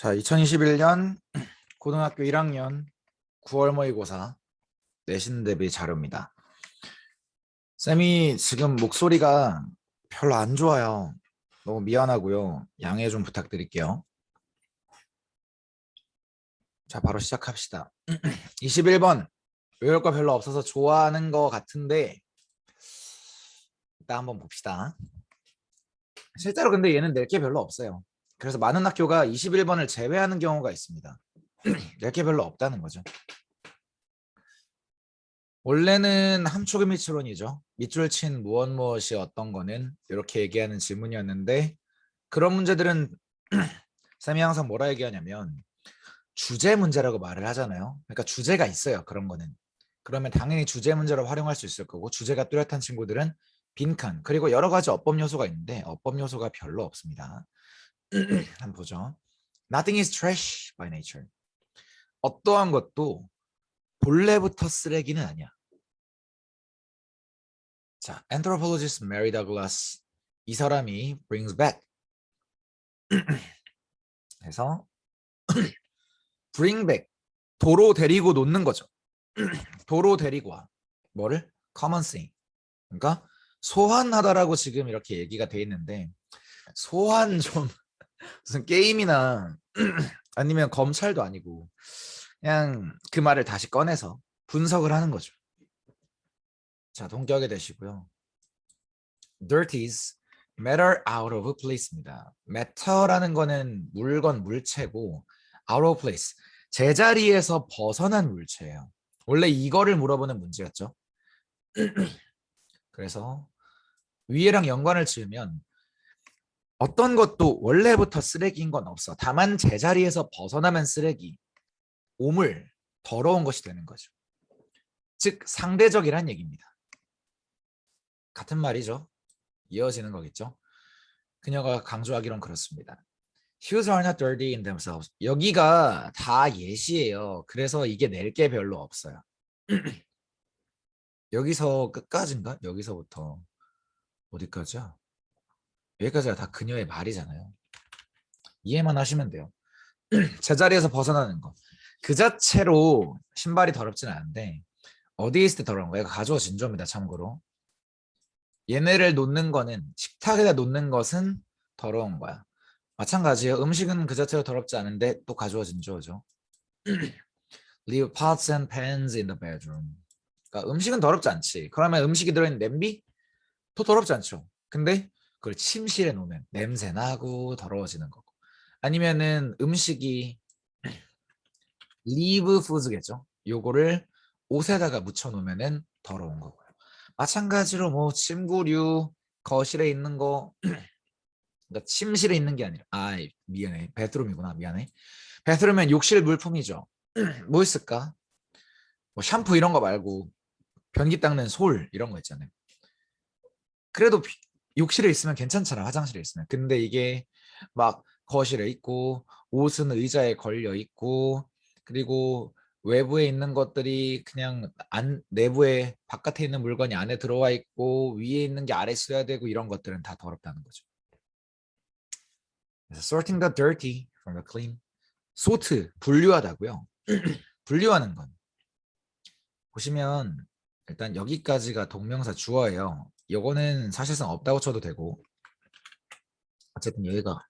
자, 2021년 고등학교 1학년 9월 모의고사 내신 대비 자료입니다. 쌤이 지금 목소리가 별로 안 좋아요. 너무 미안하고요. 양해 좀 부탁드릴게요. 자, 바로 시작합시다. 21번 외울 거 별로 없어서 좋아하는 거 같은데 일단 한번 봅시다. 실제로 근데 얘는 낼 게 별로 없어요. 그래서 많은 학교가 21번을 제외하는 경우가 있습니다. 낼 게 별로 없다는 거죠. 원래는 함축의 미추론이죠. 밑줄 친 무엇이 어떤 거는 이렇게 얘기하는 질문이었는데 그런 문제들은 쌤이 항상 뭐라 얘기하냐면 주제 문제라고 말을 하잖아요. 그러니까 주제가 있어요. 그런 거는. 그러면 당연히 주제 문제로 활용할 수 있을 거고 주제가 뚜렷한 친구들은 빈칸 그리고 여러 가지 어법 요소가 있는데 어법 요소가 별로 없습니다. 한번 보죠. Nothing is trash by nature. 어떠한 것도 본래부터 쓰레기는 아니야. 자, anthropologist Mary Douglas 이 사람이 brings back 해서 bring back 도로 데리고 놓는 거죠. 도로 데리고 와. 뭐를? common thing. 그러니까 소환하다라고 지금 이렇게 얘기가 돼 있는데 소환 좀 무슨 게임이나 아니면 검찰도 아니고 그냥 그 말을 다시 꺼내서 분석을 하는 거죠. 자, 동기하게 되시고요. dirties matter out of place입니다. matter라는 거는 물건, 물체고 out of place, 제자리에서 벗어난 물체예요. 원래 이거를 물어보는 문제였죠. 그래서 위에랑 연관을 지으면 어떤 것도 원래부터 쓰레기인 건 없어. 다만 제자리에서 벗어나면 쓰레기, 오물, 더러운 것이 되는 거죠. 즉 상대적이란 얘기입니다. 같은 말이죠. 이어지는 거겠죠. 그녀가 강조하기론 그렇습니다. Shoes are not dirty in themselves. 여기가 다 예시예요. 그래서 이게 낼 게 별로 없어요. 여기서 끝까지인가? 여기서부터 어디까지야? 여기까지가 다 그녀의 말이잖아요. 이해만 하시면 돼요. 제자리에서 벗어나는 거. 그 자체로 신발이 더럽진 않은데 어디에 있을 때 더러운 거야? 얘가 가져오진 조입니다. 참고로. 얘네를 놓는 거는 식탁에다 놓는 것은 더러운 거야. 마찬가지예요. 음식은 그 자체로 더럽지 않은데 또 가져오진 조죠. Leave pots and pans in the bedroom. 그러니까 음식은 더럽지 않지. 그러면 음식이 들어있는 냄비? 또 더럽지 않죠. 근데 그걸 침실에 놓으면 냄새 나고 더러워지는 거고. 아니면은 음식이 leave foods겠죠. 요거를 옷에다가 묻혀 놓으면은 더러운 거고요. 마찬가지로 뭐 침구류 거실에 있는 거 그러니까 침실에 있는 게 아니라 미안해. 베드룸이구나. 미안해. 베드룸은 욕실 물품이죠. 뭐 있을까? 뭐 샴푸 이런 거 말고 변기 닦는 솔 이런 거 있잖아요. 그래도 욕실에 있으면 괜찮잖아. 화장실에 있으면. 근데 이게 막 거실에 있고 옷은 의자에 걸려 있고 그리고 외부에 있는 것들이 그냥 내부에 바깥에 있는 물건이 안에 들어와 있고 위에 있는 게 아래 있어야 되고 이런 것들은 다 더럽다는 거죠. 그래서 sorting the dirty from the clean. sort 분류하다고요. 분류하는 건 보시면 일단 여기까지가 동명사 주어예요. 요거는 사실상 없다고 쳐도 되고 어쨌든 여기가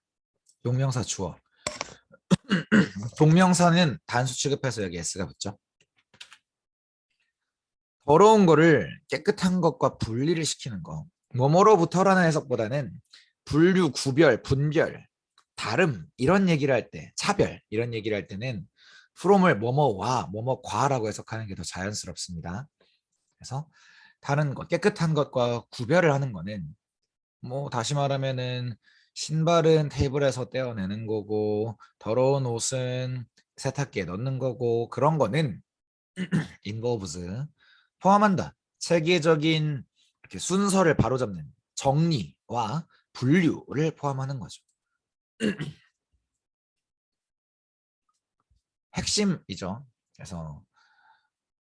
동명사 주어. 동명사는 단수 취급해서 여기 s가 붙죠. 더러운 거를 깨끗한 것과 분리를 시키는 거. 뭐뭐로부터라는 해석보다는 분류, 구별, 분별, 다름 이런 얘기를 할 때, 차별 이런 얘기를 할 때는 from을 뭐뭐와 뭐뭐과라고 해석하는 게 더 자연스럽습니다. 그래서 다른 것, 깨끗한 것과 구별을 하는 거는 뭐 다시 말하면은 신발은 테이블에서 떼어내는 거고 더러운 옷은 세탁기에 넣는 거고 그런 거는 involves 포함한다. 체계적인 이렇게 순서를 바로잡는 정리와 분류를 포함하는 거죠. 핵심이죠. 그래서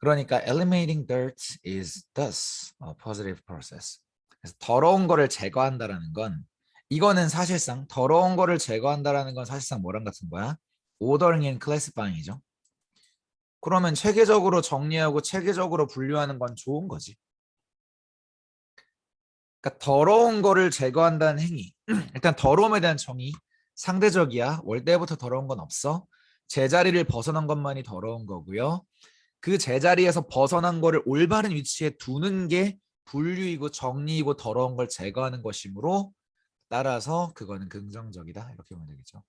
그러니까 eliminating dirt is thus a positive process. 그래서 더러운 거를 제거한다라는 건 이거는 사실상 더러운 거를 제거한다라는 건 사실상 뭐랑 같은 거야? ordering and classifying이죠. 그러면 체계적으로 정리하고 체계적으로 분류하는 건 좋은 거지. 그러니까 더러운 거를 제거한다는 행위. 일단 더러움에 대한 정의 상대적이야. 월 때부터 더러운 건 없어. 제자리를 벗어난 것만이 더러운 거고요. 그 제자리에서 벗어난 거를 올바른 위치에 두는 게 분류이고 정리이고 더러운 걸 제거하는 것이므로 따라서 그거는 긍정적이다. 이렇게 보면 되겠죠.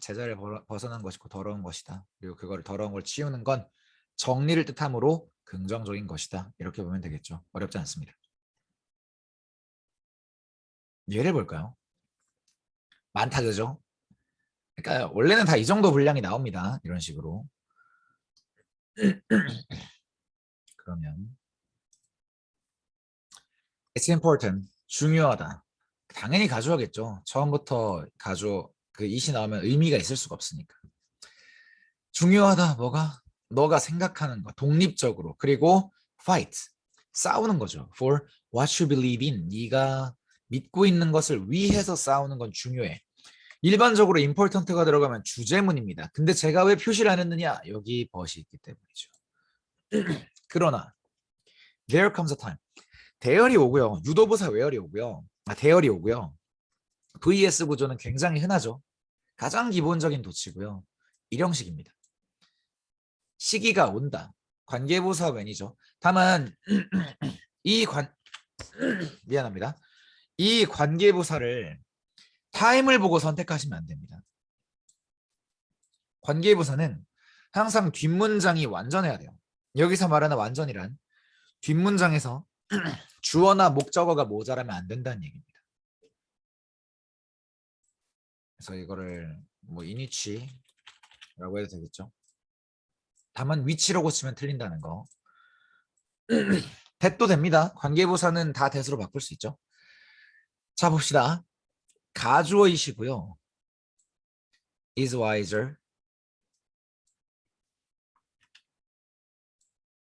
제자리를 벗어난 것이고 더러운 것이다. 그리고 그거를 더러운 걸 치우는 건 정리를 뜻하므로 긍정적인 것이다. 이렇게 보면 되겠죠. 어렵지 않습니다. 예를 볼까요? 많다 그죠? 그러니까 원래는 다 이 정도 분량이 나옵니다. 이런 식으로. 그러면 it's important. 중요하다. 당연히 가져야겠죠. 처음부터 가져 그 이시 나오면 의미가 있을 수가 없으니까. 중요하다. 뭐가? 너가 생각하는 거. 독립적으로. 그리고 fight. 싸우는 거죠. For what you believe in. 네가 믿고 있는 것을 위해서 싸우는 건 중요해. 일반적으로 important가 들어가면 주제문입니다. 근데 제가 왜 표시를 안 했느냐? 여기 벗이 있기 때문이죠. 그러나 there comes a time. 대열이 오고요. 유도부사 외열이 오고요. 대열이 오고요. VS 구조는 굉장히 흔하죠. 가장 기본적인 도치고요. 일형식입니다. 시기가 온다. 관계부사 웬이죠. 다만 이 미안합니다. 이 관계부사를 타임을 보고 선택하시면 안 됩니다. 관계부사는 항상 뒷문장이 완전해야 돼요. 여기서 말하는 완전이란 뒷문장에서 주어나 목적어가 모자라면 안 된다는 얘기입니다. 그래서 이거를 뭐 인위치라고 해도 되겠죠. 다만 위치로 고치면 틀린다는 거. that도 됩니다. 관계부사는 다 that으로 바꿀 수 있죠. 자 봅시다. 가주어이시고요. is wiser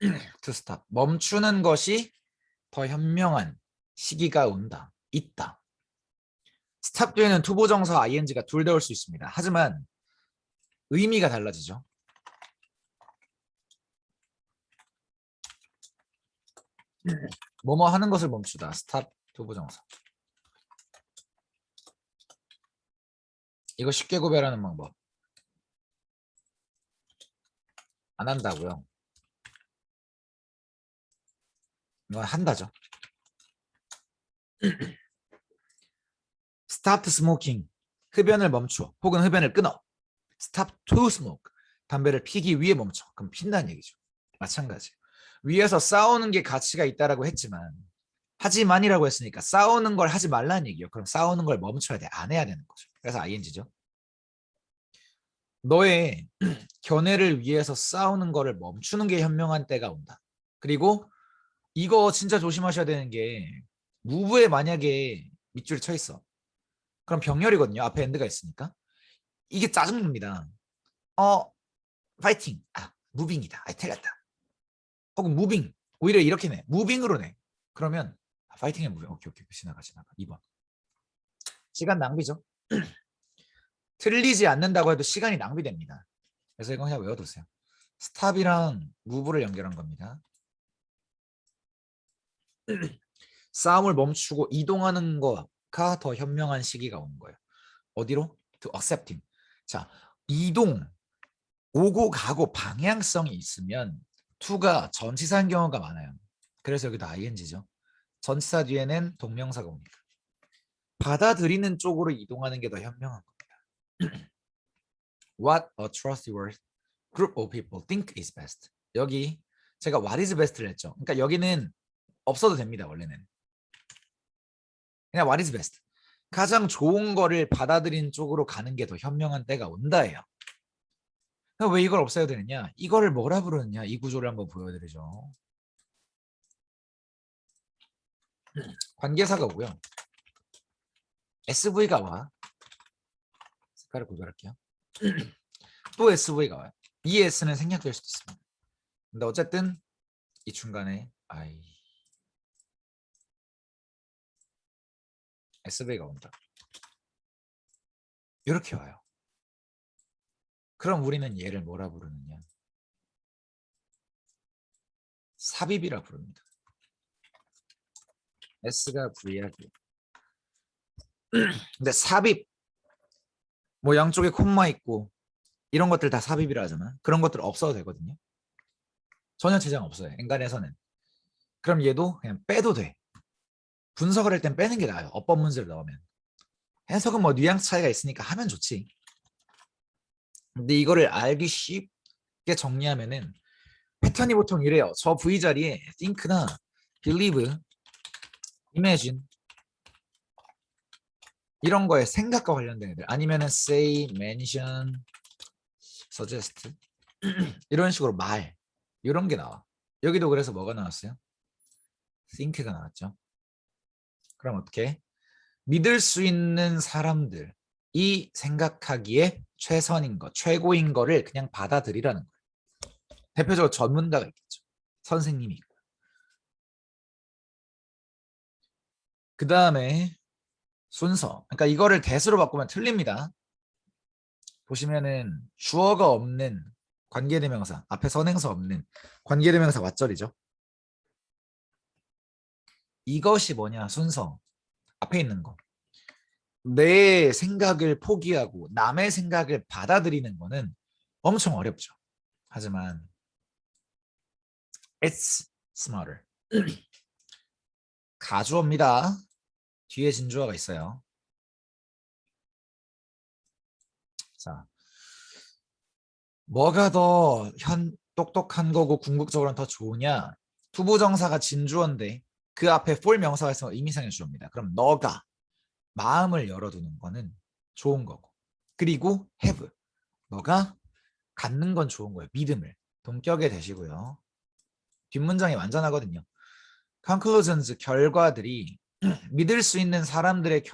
to stop. 멈추는 것이 더 현명한 시기가 온다. 있다. stop 뒤에는 투부정사 ing가 둘 다 올 수 있습니다. 하지만 의미가 달라지죠. 뭐뭐 하는 것을 멈추다. stop 투부정사. 이거 쉽게 구별하는 방법. 안 한다고요. 이건 한다죠. stop smoking. 흡연을 멈추어. 혹은 흡연을 끊어. stop to smoke. 담배를 피기 위해 멈춰. 그럼 핀다는 얘기죠. 마찬가지. 위에서 싸우는 게 가치가 있다라고 했지만 하지만이라고 했으니까 싸우는 걸 하지 말라는 얘기예요. 그럼 싸우는 걸 멈춰야 돼. 안 해야 되는 거죠. 그래서 ing죠. 너의 견해를 위해서 싸우는 거를 멈추는 게 현명한 때가 온다. 그리고 이거 진짜 조심하셔야 되는 게 무브에 만약에 밑줄이 쳐 있어. 그럼 병렬이거든요. 앞에 엔드가 있으니까. 이게 짜증납니다. 파이팅. 무빙이다. 틀렸다. 혹은 무빙. 오히려 이렇게 내. 무빙으로 내. 그러면 파이팅에 무빙. 오케이. 지나가. 2번. 시간 낭비죠. 틀리지 않는다고 해도 시간이 낭비됩니다. 그래서 이거 그냥 외워두세요. 스탑이랑 무브를 연결한 겁니다. 싸움을 멈추고 이동하는 거가 더 현명한 시기가 오는 거예요. 어디로? To accepting. 자, 이동, 오고 가고 방향성이 있으면 to가 전치사인 경우가 많아요. 그래서 여기도 ing죠. 전치사 뒤에는 동명사가 옵니다. 받아들이는 쪽으로 이동하는 게 더 현명한 겁니다. What a trustworthy group of people think is best. 여기 제가 what is best를 했죠. 그러니까 여기는 없어도 됩니다. 원래는. 그냥 what is best. 가장 좋은 거를 받아들인 쪽으로 가는 게 더 현명한 때가 온다예요. 왜 이걸 없애야 되느냐? 이거를 뭐라 부르느냐? 이 구조를 한번 보여드리죠. 관계사가 오고요. SV가 와. 색깔을 구별할게요. 또 SV가 와요. 이 S는 생략될 수도 있습니다. 근데 어쨌든 이 중간에 SV가 온다. 이렇게 와요. 그럼 우리는 얘를 뭐라 부르느냐? 삽입이라 부릅니다. S가 V하고. 근데 삽입, 뭐 양쪽에 콤마 있고 이런 것들 다 삽입이라 하잖아. 그런 것들 없어도 되거든요. 전혀 지장 없어요. 엔간에서는. 그럼 얘도 그냥 빼도 돼. 분석을 할 땐 빼는 게 나아요. 어법 문제를 넣으면. 해석은 뭐 뉘앙스 차이가 있으니까 하면 좋지. 근데 이거를 알기 쉽게 정리하면은 패턴이 보통 이래요. 저 V 자리에 think나 believe, imagine 이런 거에 생각과 관련된 애들 아니면은 say, mention, suggest 이런 식으로 말 이런 게 나와. 여기도 그래서 뭐가 나왔어요? think가 나왔죠. 그럼 어떻게? 믿을 수 있는 사람들이 생각하기에 최선인 것, 최고인 거를 그냥 받아들이라는 거예요. 대표적으로 전문가가 있겠죠. 선생님이 있고. 그 다음에 순서. 그러니까 이거를 대수로 바꾸면 틀립니다. 보시면은 주어가 없는 관계대명사, 앞에 선행사 없는 관계대명사 왓절이죠. 이것이 뭐냐? 순서. 앞에 있는 거. 내 생각을 포기하고 남의 생각을 받아들이는 거는 엄청 어렵죠. 하지만 it's smarter. 가주어입니다. 뒤에 진주어가 있어요. 자, 뭐가 더 똑똑한 거고 궁극적으로는 더 좋으냐? 투부정사가 진주어인데 그 앞에 for 명사가 있으면 의미상의 주어입니다. 그럼 너가 마음을 열어두는 거는 좋은 거고, 그리고 have, 너가 갖는 건 좋은 거예요. 믿음을. 동격에 대시고요. 뒷문장이 완전하거든요. conclusions, 결과들이 믿을 수 있는 사람들의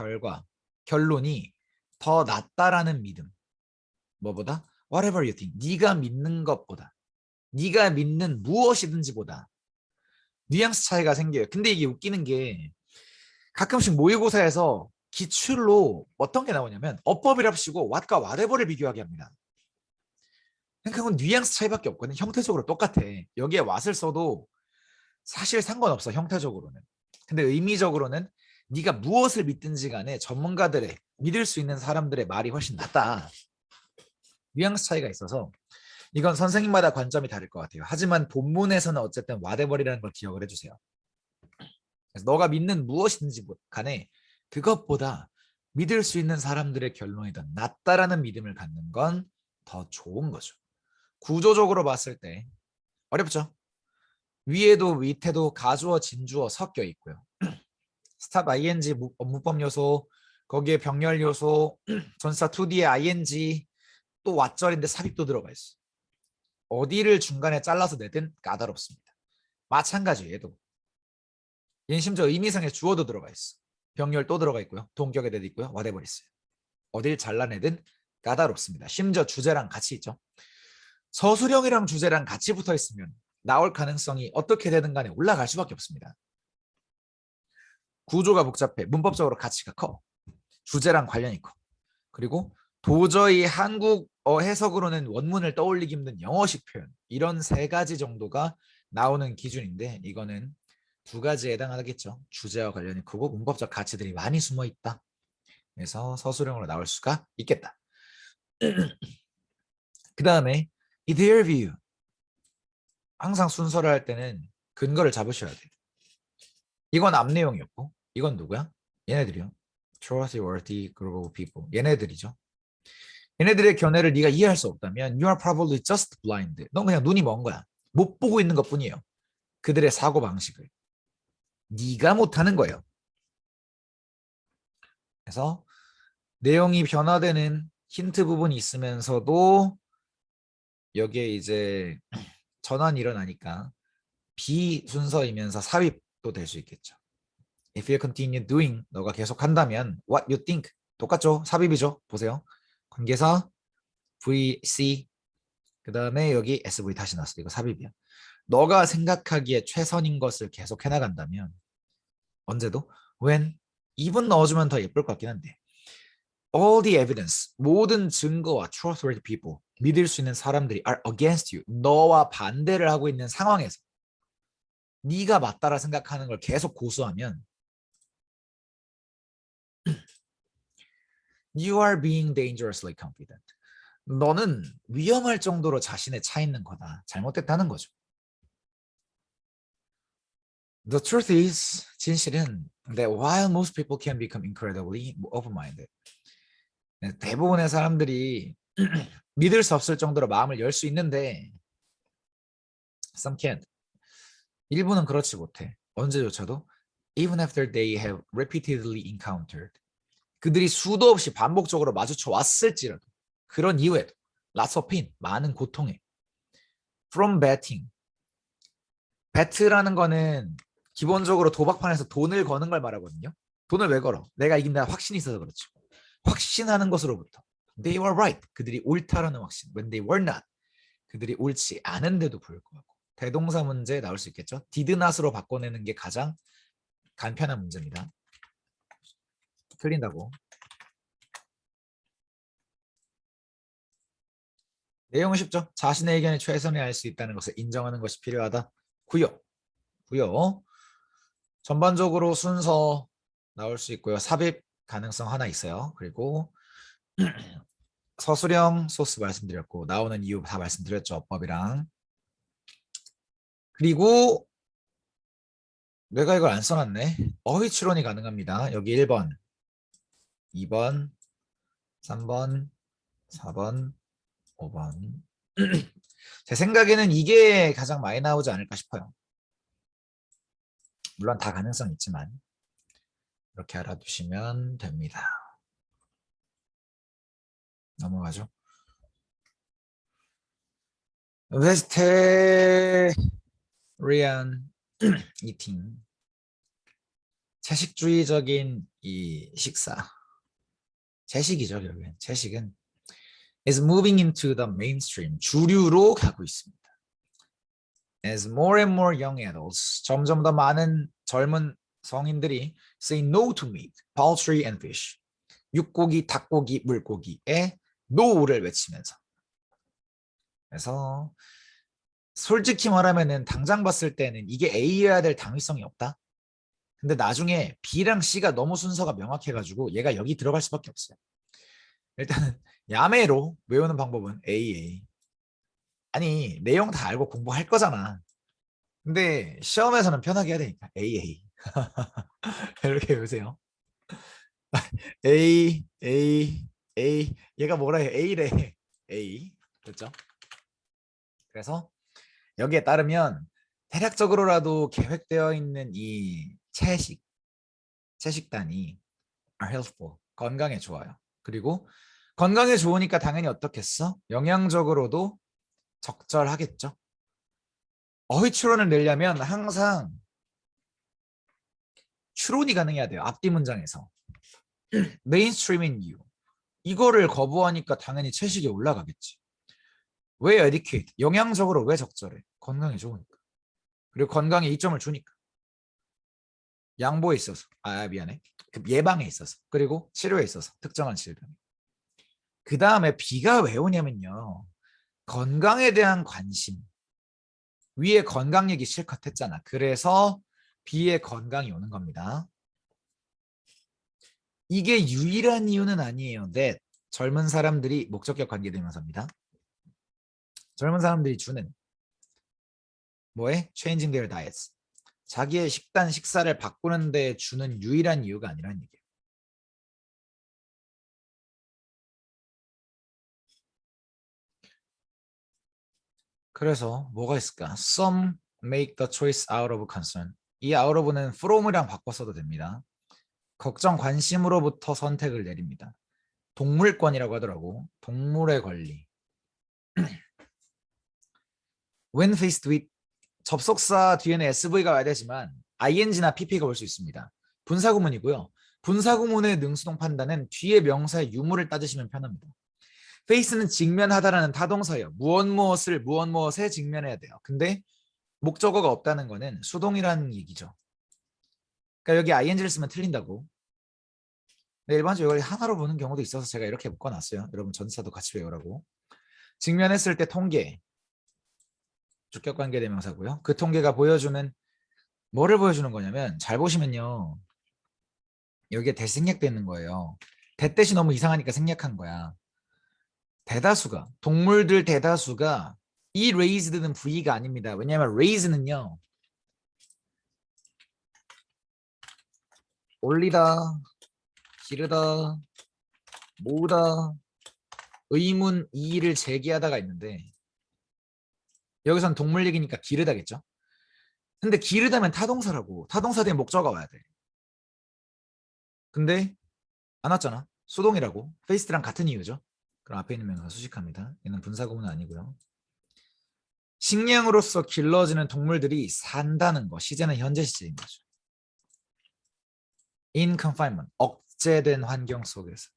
결론이 더 낫다라는 믿음. 뭐보다? whatever you think. 네가 믿는 것보다. 네가 믿는 무엇이든지보다 뉘앙스 차이가 생겨요. 근데 이게 웃기는 게 가끔씩 모의고사에서 기출로 어떤 게 나오냐면 어법이랍시고 what과 whatever를 비교하게 합니다. 그러니까 그건 뉘앙스 차이밖에 없거든. 형태적으로 똑같아. 여기에 what을 써도 사실 상관없어, 형태적으로는. 근데 의미적으로는 네가 무엇을 믿든지 간에 전문가들의, 믿을 수 있는 사람들의 말이 훨씬 낫다. 뉘앙스 차이가 있어서 이건 선생님마다 관점이 다를 것 같아요. 하지만 본문에서는 어쨌든 whatever이라는 걸 기억을 해주세요. 그래서 너가 믿는 무엇이든지 간에 그것보다 믿을 수 있는 사람들의 결론이 더 낫다라는 믿음을 갖는 건 더 좋은 거죠. 구조적으로 봤을 때 어렵죠. 위에도 밑에도 가주어, 진주어 섞여 있고요. 스탑 ing 문법 요소, 거기에 병렬 요소, 전사 2D에 ing, 또 왓절인데 삽입도 들어가 있어. 어디를 중간에 잘라서 내든 까다롭습니다. 마찬가지 얘도. 얘는 심지어 의미상의 주어도 들어가 있어. 병렬 또 들어가 있고요. 동격에 대도 있고요. whatever 있어요. 어딜 잘라내든 까다롭습니다. 심지어 주제랑 같이 있죠. 서술형이랑 주제랑 같이 붙어 있으면 나올 가능성이 어떻게 되든 간에 올라갈 수밖에 없습니다. 구조가 복잡해. 문법적으로 가치가 커. 주제랑 관련이 커. 그리고 도저히 한국어 해석으로는 원문을 떠올리기 힘든 영어식 표현. 이런 세 가지 정도가 나오는 기준인데 이거는 두 가지에 해당하겠죠. 주제와 관련이 크고 문법적 가치들이 많이 숨어 있다. 그래서 서술형으로 나올 수가 있겠다. 그 다음에 in their view. 항상 순서를 할 때는 근거를 잡으셔야 돼요. 이건 앞 내용이었고 이건 누구야? 얘네들이요. trustworthy group of people. 얘네들이죠. 얘네들의 견해를 네가 이해할 수 없다면 you are probably just blind. 넌 그냥 눈이 먼 거야. 못 보고 있는 것뿐이에요. 그들의 사고방식을. 네가 못하는 거예요. 그래서 내용이 변화되는 힌트 부분이 있으면서도 여기에 이제 전환이 일어나니까 비순서이면서 삽입도 될 수 있겠죠. If you continue doing, 너가 계속 한다면 what you think, 똑같죠? 삽입이죠? 보세요. 관계사 VC, 그 다음에 여기 SV 다시 나왔어. 이거 삽입이야. 너가 생각하기에 최선인 것을 계속 해나간다면 언제도 when even 넣어주면 더 예쁠 것 같긴 한데 all the evidence, 모든 증거와 trustworthy people, 믿을 수 있는 사람들이 are against you, 너와 반대를 하고 있는 상황에서 네가 맞다라 생각하는 걸 계속 고수하면 you are being dangerously confident. 너는 위험할 정도로 자신에 차 있는 거다. 잘못됐다는 거죠. The truth is, 진실은 that while most people can become incredibly open-minded, 대부분의 사람들이 믿을 수 없을 정도로 마음을 열 수 있는데 some can't. 일부는 그렇지 못해. 언제조차도 even after they have repeatedly encountered. 그들이 수도 없이 반복적으로 마주쳐 왔을지라도 그런 이후에도 lots of pain, 많은 고통에 from betting. 배트라는 거는 기본적으로 도박판에서 돈을 거는 걸 말하거든요. 돈을 왜 걸어? 내가 이긴다 확신이 있어서 그렇죠. 확신하는 것으로부터 they were right. 그들이 옳다라는 확신. when they were not. 그들이 옳지 않은데도 불구하고. 대동사 문제 나올 수 있겠죠. did not으로 바꿔내는 게 가장 간편한 문제입니다. 틀린다고. 내용은 쉽죠. 자신의 의견이 최선을 알 수 있다는 것을 인정하는 것이 필요하다. 구요. 전반적으로 순서 나올 수 있고요. 삽입 가능성 하나 있어요. 그리고 서술형 소스 말씀드렸고 나오는 이유 다 말씀드렸죠. 어법이랑. 그리고 내가 이걸 안 써놨네. 어휘 추론이 가능합니다. 여기 1번, 2번, 3번, 4번, 5번. 제 생각에는 이게 가장 많이 나오지 않을까 싶어요. 물론 다 가능성 있지만 이렇게 알아두시면 됩니다. 넘어가죠. vegetarian eating. 채식주의적인 이 식사. 채식이죠, 결국엔. 채식은 is moving into the mainstream. 주류로 가고 있습니다. As more and more young adults, 점점 더 많은 젊은 성인들이 say no to meat, poultry and fish. 육고기, 닭고기, 물고기에 no를 외치면서. 그래서 솔직히 말하면은 당장 봤을 때는 이게 A여야 될 당위성이 없다. 근데 나중에 B랑 C가 너무 순서가 명확해가지고 얘가 여기 들어갈 수밖에 없어요. 일단은 야매로 외우는 방법은 AA. 아니 내용 다 알고 공부할 거잖아. 근데 시험에서는 편하게 해야 되니까 AA. 이렇게 외우세요. A, A, A. 얘가 뭐라 해? A래. A. 그렇죠? 그래서 여기에 따르면 대략적으로라도 계획되어 있는 이 채식단이 are healthful. 건강에 좋아요. 그리고 건강에 좋으니까 당연히 어떻겠어? 영양적으로도 적절하겠죠. 어휘 추론을 내려면 항상 추론이 가능해야 돼요. 앞뒤 문장에서. 메인스트림인 이유. 이거를 거부하니까 당연히 채식이 올라가겠지. 왜 educate? 영양적으로 왜 적절해? 건강에 좋으니까. 그리고 건강에 이점을 주니까. 양보에 있어서. 미안해. 예방에 있어서. 그리고 치료에 있어서. 특정한 질병. 그 다음에 B가 왜 오냐면요. 건강에 대한 관심. 위에 건강 얘기 실컷 했잖아. 그래서 B의 건강이 오는 겁니다. 이게 유일한 이유는 아니에요. that 젊은 사람들이 목적격 관계대명사입니다. 젊은 사람들이 주는 뭐에? changing their diets. 자기의 식사를 바꾸는 데 주는 유일한 이유가 아니라는 얘기예요. 그래서 뭐가 있을까? Some make the choice out of concern. 이 out of는 from이랑 바꿔 써도 됩니다. 걱정, 관심으로부터 선택을 내립니다. 동물권이라고 하더라고. 동물의 권리. When faced with 접속사 뒤에는 SV가 와야 되지만 ing나 pp가 올 수 있습니다. 분사구문이고요. 분사구문의 능수동 판단은 뒤에 명사의 유무를 따지시면 편합니다. face는 직면하다라는 타동사예요. 무엇에 직면해야 돼요. 근데 목적어가 없다는 거는 수동이라는 얘기죠. 그러니까 여기 ing를 쓰면 틀린다고. 근데 일반적으로 이걸 하나로 보는 경우도 있어서 제가 이렇게 묶어놨어요. 여러분 전사도 같이 외우라고. 직면했을 때 통계, 주격관계대명사고요. 그 통계가 보여주는 뭐를 보여주는 거냐면 잘 보시면요. 여기에 대생략되어 있는 거예요. 대댓이 너무 이상하니까 생략한 거야. 대다수가 동물들 대다수가 이 raised는 V가 아닙니다. 왜냐하면 raise는요. 올리다, 기르다, 모으다, 의문, 이의를 제기하다가 있는데 여기선 동물 얘기니까 기르다겠죠. 근데 기르다면 타동사라고. 타동사 뒤에 목적어가 와야 돼. 근데 안 왔잖아. 수동이라고. 페이스트랑 같은 이유죠. 그럼 앞에 있는 명사 수식합니다. 얘는 분사구문은 아니고요. 식량으로서 길러지는 동물들이 산다는 거. 시제는 현재 시제인 거죠. In confinement. 억제된 환경 속에서.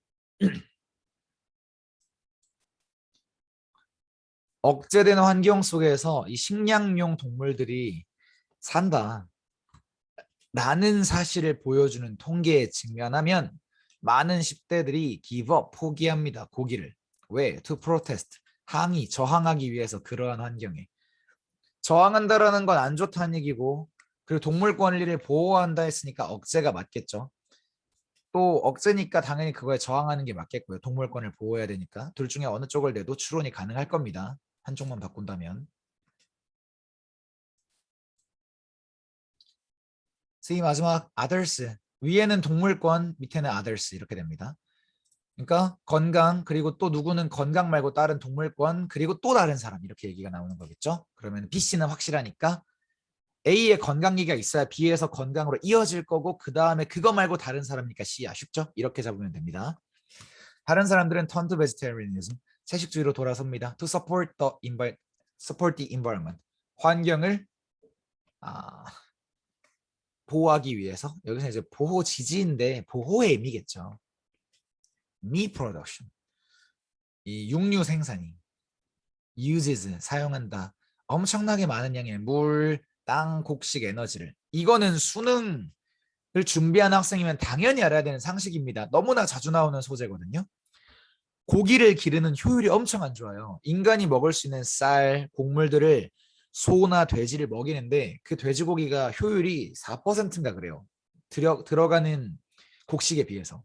억제된 환경 속에서 이 식량용 동물들이 산다. 라는 사실을 보여주는 통계에 직면하면 많은 10대들이 give up, 포기합니다. 고기를. 왜? To protest. 항의, 저항하기 위해서 그러한 환경에. 저항한다라는 건 안 좋다는 얘기고 그리고 동물 권리를 보호한다 했으니까 억제가 맞겠죠. 또 억제니까 당연히 그거에 저항하는 게 맞겠고요. 동물권을 보호해야 되니까. 둘 중에 어느 쪽을 내도 추론이 가능할 겁니다. 한쪽만 바꾼다면. C 마지막 others. 위에는 동물권, 밑에는 others 이렇게 됩니다. 그러니까 건강 그리고 또 누구는 건강 말고 다른 동물권 그리고 또 다른 사람 이렇게 얘기가 나오는 거겠죠. 그러면 B, C는 확실하니까 A의 건강 얘기가 있어야 B에서 건강으로 이어질 거고 그 다음에 그거 말고 다른 사람이니까 C야. 쉽죠? 이렇게 잡으면 됩니다. 다른 사람들은 turn to vegetarianism, 채식주의로 돌아섭니다. To support the environment, 환경을 보호하기 위해서. 여기서 이제 보호 지지인데 보호의 의미겠죠. meat production, 이 육류 생산이 uses 사용한다. 엄청나게 많은 양의 물, 땅, 곡식, 에너지를. 이거는 수능을 준비하는 학생이면 당연히 알아야 되는 상식입니다. 너무나 자주 나오는 소재거든요. 고기를 기르는 효율이 엄청 안 좋아요. 인간이 먹을 수 있는 쌀, 곡물들을 소나 돼지를 먹이는데 그 돼지고기가 효율이 4%인가 그래요. 들어가는 곡식에 비해서.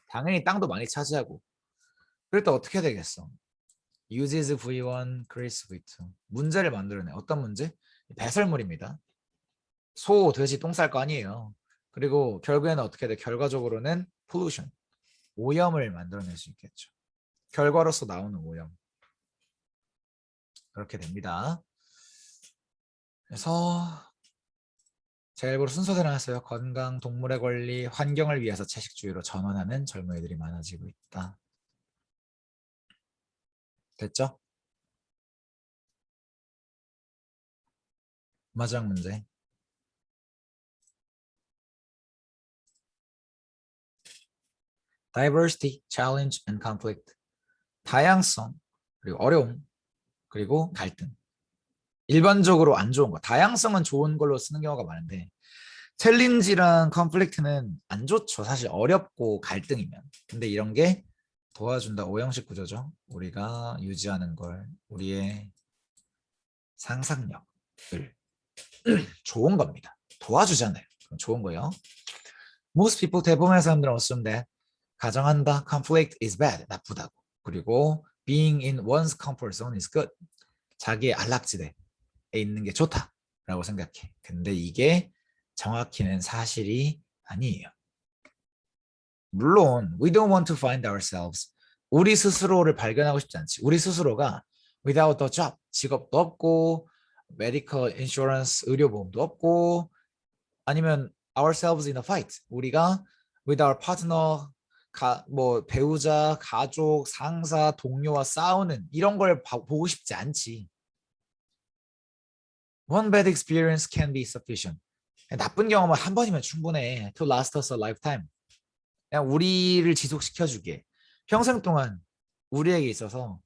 당연히 땅도 많이 차지하고. 그럴 때 어떻게 되겠어? uses V1, creates V2. 문제를 만들어내. 어떤 문제? 배설물입니다. 소, 돼지 똥 쌀 거 아니에요. 그리고 결국에는 어떻게 돼? 결과적으로는 pollution, 오염을 만들어낼 수 있겠죠. 결과로서 나오는 오염. 그렇게 됩니다. 그래서 제가 일부러 순서대로 해놨어요. 건강, 동물의 권리, 환경을 위해서 채식주의로 전환하는 젊은이들이 많아지고 있다. 됐죠? 마지막 문제. Diversity, challenge and conflict. 다양성, 그리고 어려움, 그리고 갈등. 일반적으로 안 좋은 거. 다양성은 좋은 걸로 쓰는 경우가 많은데 챌린지랑 컨플릭트는 안 좋죠. 사실 어렵고 갈등이면. 근데 이런 게 도와준다. 오형식 구조죠. 우리가 유지하는 걸, 우리의 상상력을 좋은 겁니다. 도와주잖아요. 그럼 좋은 거예요. Most people, 대부분의 사람들은 assume that 가정한다. conflict is bad. 나쁘다고. 그리고 being in one's comfort zone is good. 자기의 안락지대에 있는 게 좋다라고 생각해. 근데 이게 정확히는 사실이 아니에요. 물론 we don't want to find ourselves. 우리 스스로를 발견하고 싶지 않지. 우리 스스로가 without a job, 직업도 없고 medical insurance, 의료보험도 없고 아니면 ourselves in a fight. 우리가 with our partner, 뭐 배우자, 가족, 상사, 동료와 싸우는 이런 걸 보고 싶지 않지. One bad experience can be sufficient. 나쁜 경험은 한 번이면 충분해. To last us a lifetime. 그냥 우리를 지속시켜주게. 평생 동안 우리에게 있어서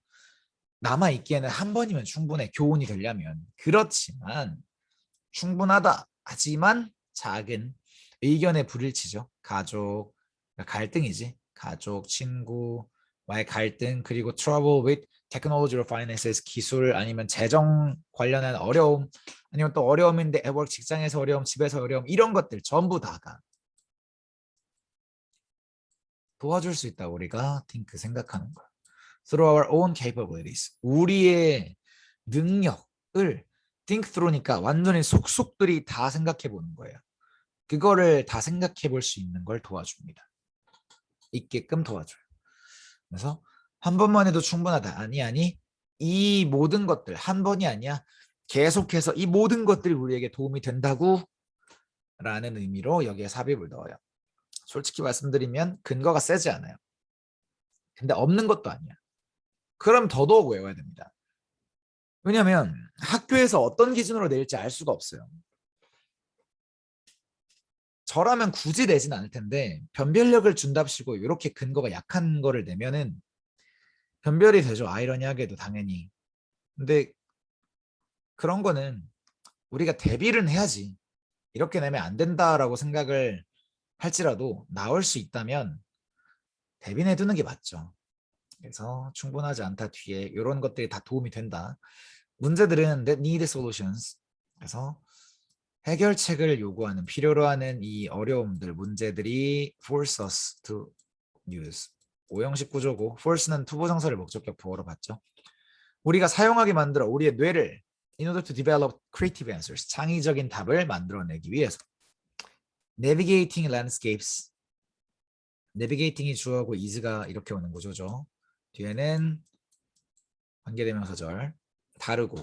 남아있기에는 한 번이면 충분해. 교훈이 되려면. 그렇지만 충분하다. 하지만 작은 의견의 불일치죠. 가족, 그러니까 갈등이지. 가족, 친구와의 갈등, 그리고 trouble with technology or finances, 기술 아니면 재정 관련한 어려움, 아니면 또 어려움인데 at work, 직장에서 어려움, 집에서 어려움, 이런 것들 전부 다가 도와줄 수 있다. 우리가 think 생각하는 거야. Through our own capabilities. 우리의 능력을 think through니까 완전히 속속들이 다 생각해 보는 거예요. 그거를 다 생각해 볼 수 있는 걸 도와줍니다. 있게끔 도와줘요. 그래서 한 번만 해도 충분하다. 아니. 이 모든 것들 한 번이 아니야. 계속해서 이 모든 것들이 우리에게 도움이 된다고 라는 의미로 여기에 삽입을 넣어요. 솔직히 말씀드리면 근거가 세지 않아요. 근데 없는 것도 아니야. 그럼 더더욱 외워야 됩니다. 왜냐하면 학교에서 어떤 기준으로 낼지 알 수가 없어요. 저라면 굳이 내진 않을 텐데 변별력을 준답시고 이렇게 근거가 약한 거를 내면은 변별이 되죠. 아이러니하게도 당연히. 근데 그런 거는 우리가 대비를 해야지. 이렇게 내면 안 된다라고 생각을 할지라도 나올 수 있다면 대비해 두는 게 맞죠. 그래서 충분하지 않다 뒤에 이런 것들이 다 도움이 된다. 문제들은 that need solutions. 그래서 해결책을 요구하는 필요로 하는 이 어려움들, 문제들이 force us to use. 오형식 구조고 force는 투부정사를 목적격 보어로 봤죠. 우리가 사용하게 만들어 우리의 뇌를 in order to develop creative answers. 창의적인 답을 만들어내기 위해서. navigating landscapes. navigating이 주어고 is가 이렇게 오는 구조죠. 뒤에는 관계대명사절 다르고.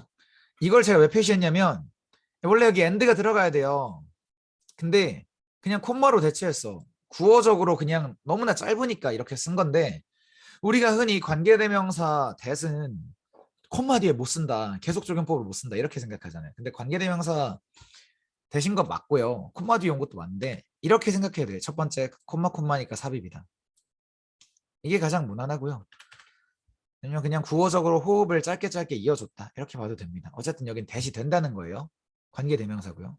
이걸 제가 왜 표시했냐면 원래 여기 end가 들어가야 돼요. 근데 그냥 콤마로 대체했어. 구어적으로 그냥 너무나 짧으니까 이렇게 쓴 건데 우리가 흔히 관계대명사 that은 콤마 뒤에 못 쓴다. 계속적용법을 못 쓴다. 이렇게 생각하잖아요. 근데 관계대명사 대신 건 맞고요. 콤마 뒤에 온 것도 맞는데 이렇게 생각해야 돼요. 첫 번째 콤마니까 삽입이다. 이게 가장 무난하고요. 아니면 그냥 구어적으로 호흡을 짧게 이어줬다. 이렇게 봐도 됩니다. 어쨌든 여긴 대시 된다는 거예요. 관계대명사고요.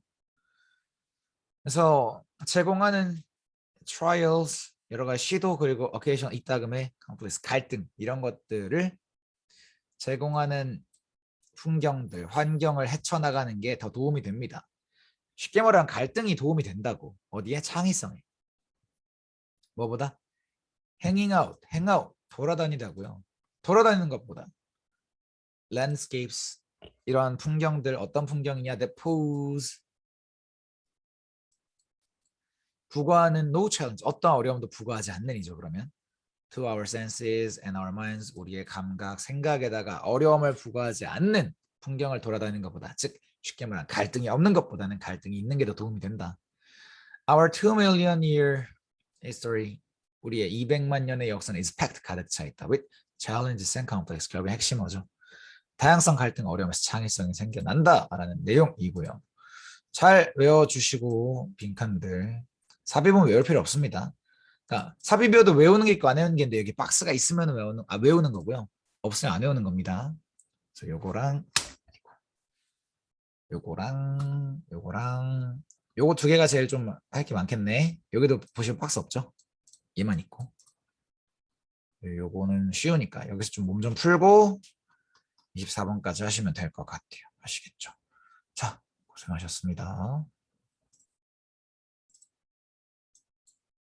그래서 제공하는 trials, 여러 가지 시도, 그리고 occasion, 이따금의 conflicts, 갈등, 이런 것들을 제공하는 풍경들, 환경을 헤쳐나가는 게 더 도움이 됩니다. 쉽게 말하면 갈등이 도움이 된다고. 어디에? 창의성에. 뭐보다? hanging out, 돌아다니다고요. 돌아다니는 것보다. landscapes, 이러한 풍경들, 어떤 풍경이냐? the pose, 부과하는 no challenge, 어떤 어려움도 부과하지 않는 이죠. 그러면 to our senses and our minds, 우리의 감각, 생각에다가 어려움을 부과하지 않는 풍경을 돌아다니는 것보다, 즉 쉽게 말하면 갈등이 없는 것보다는 갈등이 있는 게 더 도움이 된다. Our 2 million year history, 우리의 200만 년의 역사는 is packed, 가득 차 있다. with challenges and conflicts, 결국 핵심 뭐죠? 다양성, 갈등, 어려움에서 창의성이 생겨난다라는 내용이고요. 잘 외워주시고 빈칸들 삽입은 외울 필요 없습니다. 그러니까 삽입이어도 외우는 게 있고 안 외우는 게 있는데 여기 박스가 있으면 외우는 거고요. 없으면 안 외우는 겁니다. 그래서 요거랑 요거 두 개가 제일 좀 할 게 많겠네. 여기도 보시면 박스 없죠? 얘만 있고. 요거는 쉬우니까 여기서 좀 몸 좀 풀고 24번까지 하시면 될 것 같아요. 아시겠죠? 자, 고생하셨습니다.